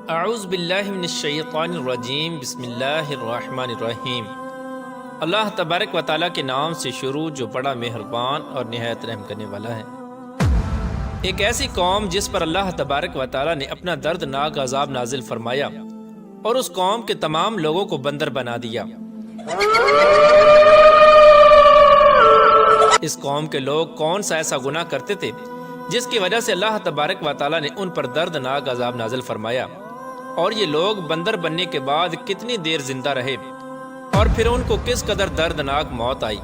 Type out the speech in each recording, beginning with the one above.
اعوذ باللہ من الشیطان الرجیم بسم اللہ الرحمن الرحیم۔ اللہ تبارک و تعالیٰ کے نام سے شروع جو بڑا مہربان اور نہایت رحم کرنے والا ہے۔ ایک ایسی قوم جس پر اللہ تبارک و تعالیٰ نے اپنا دردناک عذاب نازل فرمایا اور اس قوم کے تمام لوگوں کو بندر بنا دیا۔ اس قوم کے لوگ کون سا ایسا گناہ کرتے تھے جس کی وجہ سے اللہ تبارک و تعالیٰ نے ان پر دردناک عذاب نازل فرمایا، اور یہ لوگ بندر بننے کے بعد کتنی دیر زندہ رہے اور پھر ان کو کس قدر دردناک موت آئی۔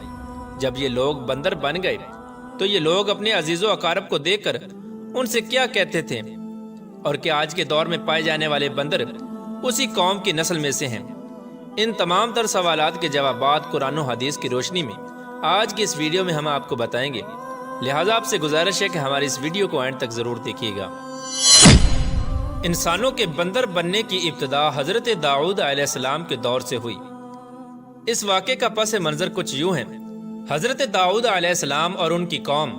جب یہ لوگ بندر بن گئے تو یہ لوگ اپنے عزیز و اقارب کو دیکھ کر ان سے کیا کہتے تھے، اور کیا آج کے دور میں پائے جانے والے بندر اسی قوم کی نسل میں سے ہیں؟ ان تمام تر سوالات کے جوابات قرآن و حدیث کی روشنی میں آج کی اس ویڈیو میں ہم آپ کو بتائیں گے، لہٰذا آپ سے گزارش ہے کہ ہماری اس ویڈیو کو اینڈ تک ضرور دیکھیے گا۔ انسانوں کے بندر بننے کی ابتدا حضرت داؤد علیہ السلام کے دور سے ہوئی۔ اس واقعے کا پس منظر کچھ یوں ہے۔ حضرت داؤد علیہ السلام اور ان کی قوم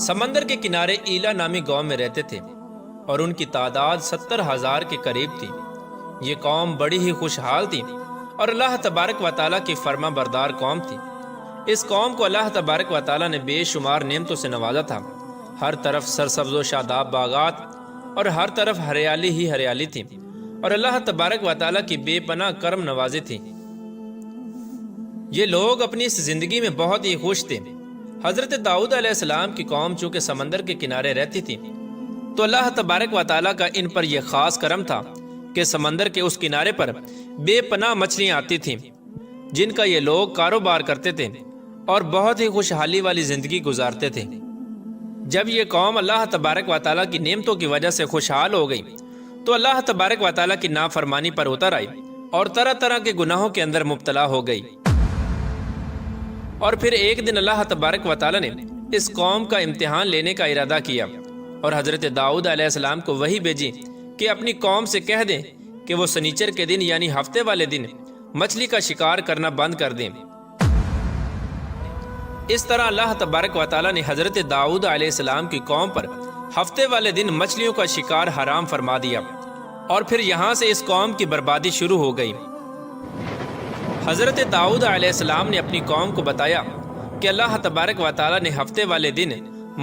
سمندر کے کنارے ایلا نامی گاؤں میں رہتے تھے، اور ان کی تعداد 70,000 کے قریب تھی۔ یہ قوم بڑی ہی خوشحال تھی اور اللہ تبارک و تعالیٰ کی فرما بردار قوم تھی۔ اس قوم کو اللہ تبارک و تعالیٰ نے بے شمار نعمتوں سے نوازا تھا۔ ہر طرف سرسبز و شاداب باغات اور ہر طرف ہریالی ہی ہریالی تھی، اور اللہ تبارک و تعالیٰ کی بے پناہ کرم نوازی تھی۔ یہ لوگ اپنی اس زندگی میں بہت ہی خوش تھے۔ حضرت داؤد علیہ السلام کی قوم چونکہ سمندر کے کنارے رہتی تھی تو اللہ تبارک و تعالیٰ کا ان پر یہ خاص کرم تھا کہ سمندر کے اس کنارے پر بے پناہ مچھلیاں آتی تھیں جن کا یہ لوگ کاروبار کرتے تھے اور بہت ہی خوشحالی والی زندگی گزارتے تھے۔ جب یہ قوم اللہ تبارک و تعالیٰ کی نعمتوں کی وجہ سے خوشحال ہو گئی تو اللہ تبارک و تعالیٰ کی نافرمانی پر اتر آئی اور طرح طرح کے گناہوں کے اندر مبتلا ہو گئی۔ اور پھر ایک دن اللہ تبارک و تعالیٰ نے اس قوم کا امتحان لینے کا ارادہ کیا اور حضرت داؤد علیہ السلام کو وحی بھیجی کہ اپنی قوم سے کہہ دیں کہ وہ سنیچر کے دن یعنی ہفتے والے دن مچھلی کا شکار کرنا بند کر دیں۔ اس طرح اللہ تبارک و تعالیٰ نے حضرت داؤد علیہ السلام کی قوم پر ہفتے والے دن مچھلیوں کا شکار حرام فرما دیا، اور پھر یہاں سے اس قوم کی بربادی شروع ہو گئی۔ حضرت داؤد علیہ السلام نے اپنی قوم کو بتایا کہ اللہ تبارک و تعالیٰ نے ہفتے والے دن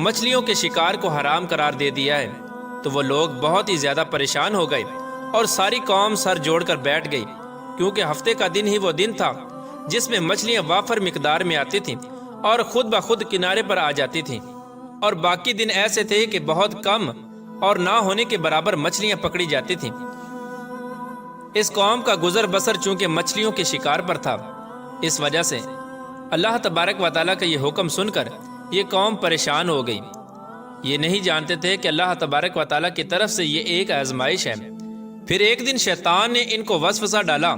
مچھلیوں کے شکار کو حرام قرار دے دیا ہے، تو وہ لوگ بہت ہی زیادہ پریشان ہو گئے اور ساری قوم سر جوڑ کر بیٹھ گئی، کیونکہ ہفتے کا دن ہی وہ دن تھا جس میں مچھلیاں وافر مقدار میں آتی تھیں اور خود بخود کنارے پر آ جاتی تھیں، اور باقی دن ایسے تھے کہ بہت کم اور نہ ہونے کے برابر مچھلیاں پکڑی جاتی تھیں۔ اس قوم کا گزر بسر چونکہ مچھلیوں کے شکار پر تھا، اس وجہ سے اللہ تبارک و تعالیٰ کا یہ حکم سن کر یہ قوم پریشان ہو گئی۔ یہ نہیں جانتے تھے کہ اللہ تبارک و تعالیٰ کی طرف سے یہ ایک آزمائش ہے۔ پھر ایک دن شیطان نے ان کو وسوسہ ڈالا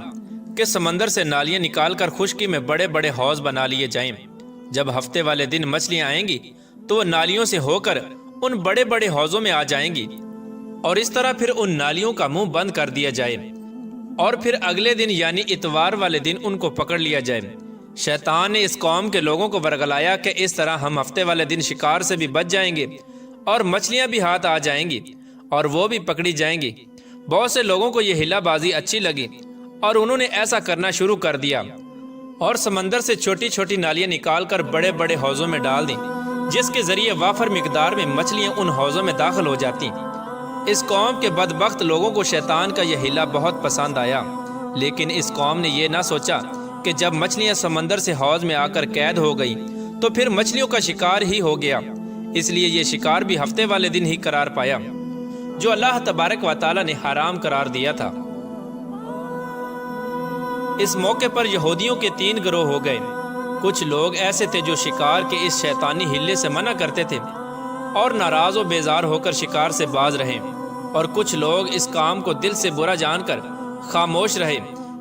کہ سمندر سے نالیاں نکال کر خشکی میں بڑے بڑے حوض بنا لیے جائیں۔ جب ہفتے والے دن مچھلیاں آئیں گی تو وہ نالیوں سے ہو کر ان بڑے بڑے حوضوں میں آ جائیں گی، اور اس طرح پھر ان نالیوں کا منہ بند کر دیا جائے، اور پھر اگلے دن یعنی اتوار والے دن ان کو پکڑ لیا جائے۔ شیطان نے اس قوم کے لوگوں کو ورگلایا کہ اس طرح ہم ہفتے والے دن شکار سے بھی بچ جائیں گے اور مچھلیاں بھی ہاتھ آ جائیں گی اور وہ بھی پکڑی جائیں گی۔ بہت سے لوگوں کو یہ ہلا بازی اچھی لگی اور انہوں نے ایسا کرنا شروع کر دیا اور سمندر سے چھوٹی چھوٹی نالیاں نکال کر بڑے بڑے حوضوں میں ڈال دیں، جس کے ذریعے وافر مقدار میں مچھلیاں ان حوضوں میں داخل ہو جاتی۔ اس قوم کے بدبخت لوگوں کو شیطان کا یہ ہیلا بہت پسند آیا، لیکن اس قوم نے یہ نہ سوچا کہ جب مچھلیاں سمندر سے حوض میں آ کر قید ہو گئی تو پھر مچھلیوں کا شکار ہی ہو گیا۔ اس لیے یہ شکار بھی ہفتے والے دن ہی قرار پایا جو اللہ تبارک و تعالیٰ نے حرام قرار دیا تھا۔ اس موقع پر یہودیوں کے 3 گروہ ہو گئے۔ کچھ لوگ ایسے تھے جو شکار کے اس شیطانی ہلے سے منع کرتے تھے اور ناراض و بیزار ہو کر شکار سے باز رہے، اور کچھ لوگ اس کام کو دل سے برا جان کر خاموش رہے،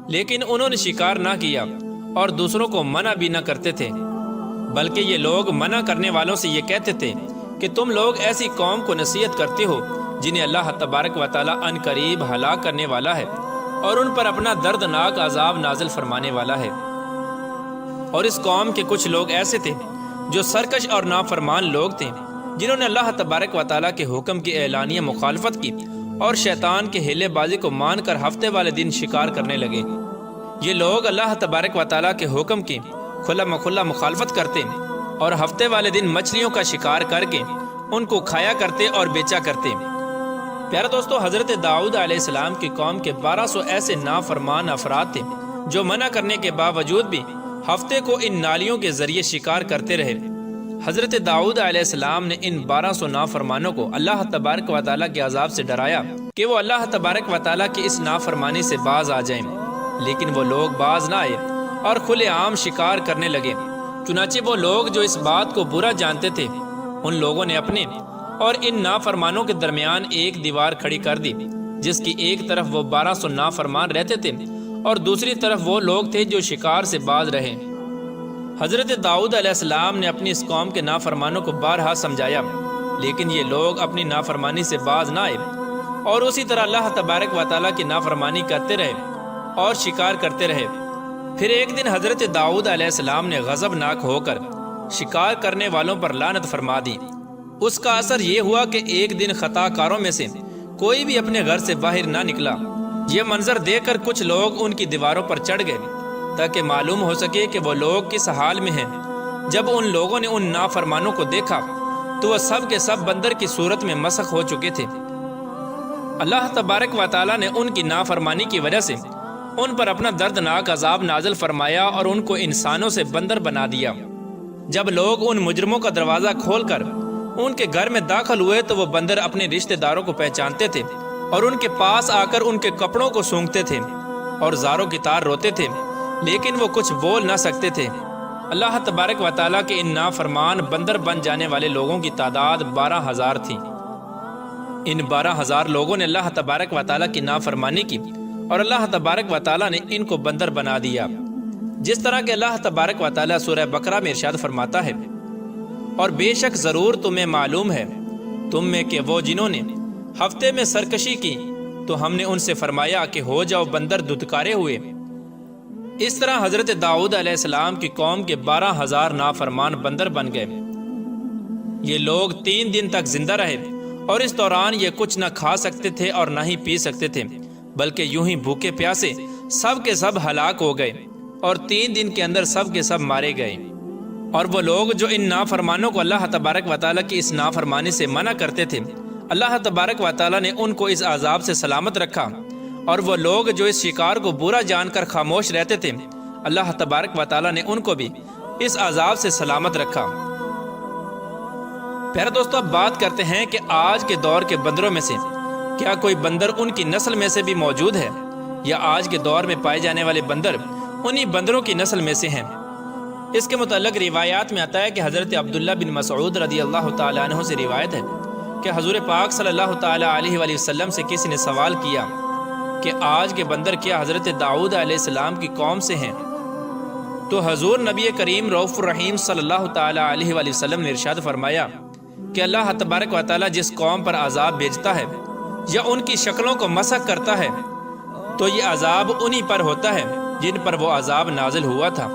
لیکن انہوں نے شکار نہ کیا اور دوسروں کو منع بھی نہ کرتے تھے، بلکہ یہ لوگ منع کرنے والوں سے یہ کہتے تھے کہ تم لوگ ایسی قوم کو نصیحت کرتے ہو جنہیں اللہ تبارک و تعالیٰ ان قریب ہلاک کرنے والا ہے اور ان پر اپنا دردناک عذاب نازل فرمانے والا ہے۔ اور اس قوم کے کچھ لوگ ایسے تھے جو سرکش اور نافرمان لوگ تھے، جنہوں نے اللہ تبارک و تعالیٰ کے حکم کی اعلانیہ مخالفت کی اور شیطان کے ہیلے بازی کو مان کر ہفتے والے دن شکار کرنے لگے۔ یہ لوگ اللہ تبارک و تعالیٰ کے حکم کی کھلا مکھلا مخالفت کرتے اور ہفتے والے دن مچھلیوں کا شکار کر کے ان کو کھایا کرتے اور بیچا کرتے۔ پیارے دوستو، حضرت داؤد علیہ السلام کی قوم کے 1200 ایسے نافرمان افراد تھے جو منع کرنے کے باوجود بھی ہفتے کو ان نالیوں کے ذریعے شکار کرتے رہے۔ حضرت داؤد علیہ السلام نے ان 1200 نافرمانوں کو اللہ تبارک و تعالیٰ کے عذاب سے ڈرایا کہ وہ اللہ تبارک و تعالیٰ کی اس نافرمانی سے باز آ جائیں، لیکن وہ لوگ باز نہ آئے اور کھلے عام شکار کرنے لگے۔ چنانچہ وہ لوگ جو اس بات کو برا جانتے تھے، ان لوگوں نے اپنے اور ان نافرمانوں کے درمیان ایک دیوار کھڑی کر دی، جس کی ایک طرف وہ 1200 نافرمان رہتے تھے اور دوسری طرف وہ لوگ تھے جو شکار سے باز رہے۔ حضرت داؤد علیہ السلام نے اپنی اس قوم کے نافرمانوں کو بارہا سمجھایا، لیکن یہ لوگ اپنی نافرمانی سے باز نہ آئے اور اسی طرح اللہ تبارک و تعالیٰ کی نافرمانی کرتے رہے اور شکار کرتے رہے۔ پھر ایک دن حضرت داؤد علیہ السلام نے غضبناک ہو کر شکار کرنے والوں پر لعنت فرما دی۔ اس کا اثر یہ ہوا کہ ایک دن خطا کاروں میں سے کوئی بھی اپنے گھر سے باہر نہ نکلا۔ یہ منظر دیکھ کر کچھ لوگ ان کی دیواروں پر چڑھ گئے تاکہ معلوم ہو سکے کہ وہ لوگ کس حال میں ہیں۔ جب ان لوگوں نے ان نافرمانوں کو دیکھا تو وہ سب کے سب بندر کی صورت میں مسخ ہو چکے تھے۔ اللہ تبارک و تعالیٰ نے ان کی نافرمانی کی وجہ سے ان پر اپنا دردناک عذاب نازل فرمایا اور ان کو انسانوں سے بندر بنا دیا۔ جب لوگ ان مجرموں کا دروازہ کھول کر ان کے گھر میں داخل ہوئے تو وہ بندر اپنے رشتہ داروں کو پہچانتے تھے اور ان کے پاس آ کر ان کے کپڑوں کو سونگھتے تھے اور زاروں کی طرح روتے تھے، لیکن وہ کچھ بول نہ سکتے تھے۔ اللہ تبارک و تعالیٰ کے ان نافرمان بندر بن جانے والے لوگوں کی تعداد 12,000 تھی۔ ان 12,000 لوگوں نے اللہ تبارک و تعالیٰ کی نافرمانی کی اور اللہ تبارک و تعالیٰ نے ان کو بندر بنا دیا، جس طرح کہ اللہ تبارک و تعالیٰ سورہ بقرہ میں ارشاد فرماتا ہے، اور بے شک ضرور تمہیں معلوم ہے تم میں کہ وہ جنہوں نے ہفتے میں سرکشی کی تو ہم نے ان سے فرمایا کہ ہو جاؤ بندر دھتکارے ہوئے۔ اس طرح حضرت داؤد علیہ السلام کی قوم کے 12,000 نافرمان بندر بن گئے۔ یہ لوگ 3 دن تک زندہ رہے اور اس دوران یہ کچھ نہ کھا سکتے تھے اور نہ ہی پی سکتے تھے، بلکہ یوں ہی بھوکے پیاسے سب کے سب ہلاک ہو گئے اور 3 دن کے اندر سب کے سب مارے گئے۔ اور وہ لوگ جو ان نافرمانوں کو اللہ تبارک و تعالیٰ کی اس نافرمانی سے منع کرتے تھے، اللہ تبارک و تعالیٰ نے ان کو اس عذاب سے سلامت رکھا، اور وہ لوگ جو اس شکار کو برا جان کر خاموش رہتے تھے، اللہ تبارک و تعالیٰ نے ان کو بھی اس عذاب سے سلامت رکھا۔ پیارے دوستو، اب بات کرتے ہیں کہ آج کے دور کے بندروں میں سے کیا کوئی بندر ان کی نسل میں سے بھی موجود ہے، یا آج کے دور میں پائے جانے والے بندر انہی بندروں کی نسل میں سے ہیں؟ اس کے متعلق روایات میں آتا ہے کہ حضرت عبداللہ بن مسعود رضی اللہ تعالیٰ عنہ سے روایت ہے کہ حضور پاک صلی اللہ تعالیٰ علیہ وآلہ وسلم سے کسی نے سوال کیا کہ آج کے بندر کیا حضرت داؤد علیہ السلام کی قوم سے ہیں؟ تو حضور نبی کریم رؤوف الرحیم صلی اللہ تعالیٰ علیہ وآلہ وسلم نے ارشاد فرمایا کہ اللہ تبارک و تعالیٰ جس قوم پر عذاب بھیجتا ہے یا ان کی شکلوں کو مسخ کرتا ہے تو یہ عذاب انہی پر ہوتا ہے جن پر وہ عذاب نازل ہوا تھا،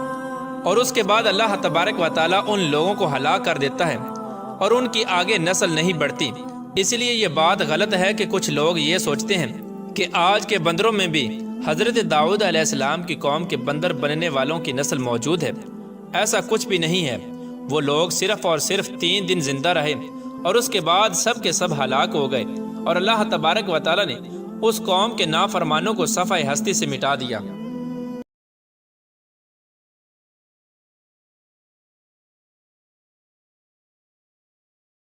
اور اس کے بعد اللہ تبارک و تعالیٰ ان لوگوں کو ہلاک کر دیتا ہے اور ان کی آگے نسل نہیں بڑھتی۔ اس لیے یہ بات غلط ہے کہ کچھ لوگ یہ سوچتے ہیں کہ آج کے بندروں میں بھی حضرت داؤد علیہ السلام کی قوم کے بندر بننے والوں کی نسل موجود ہے۔ ایسا کچھ بھی نہیں ہے۔ وہ لوگ صرف اور صرف 3 دن زندہ رہے اور اس کے بعد سب کے سب ہلاک ہو گئے، اور اللہ تبارک و تعالیٰ نے اس قوم کے نافرمانوں کو صفحہ ہستی سے مٹا دیا۔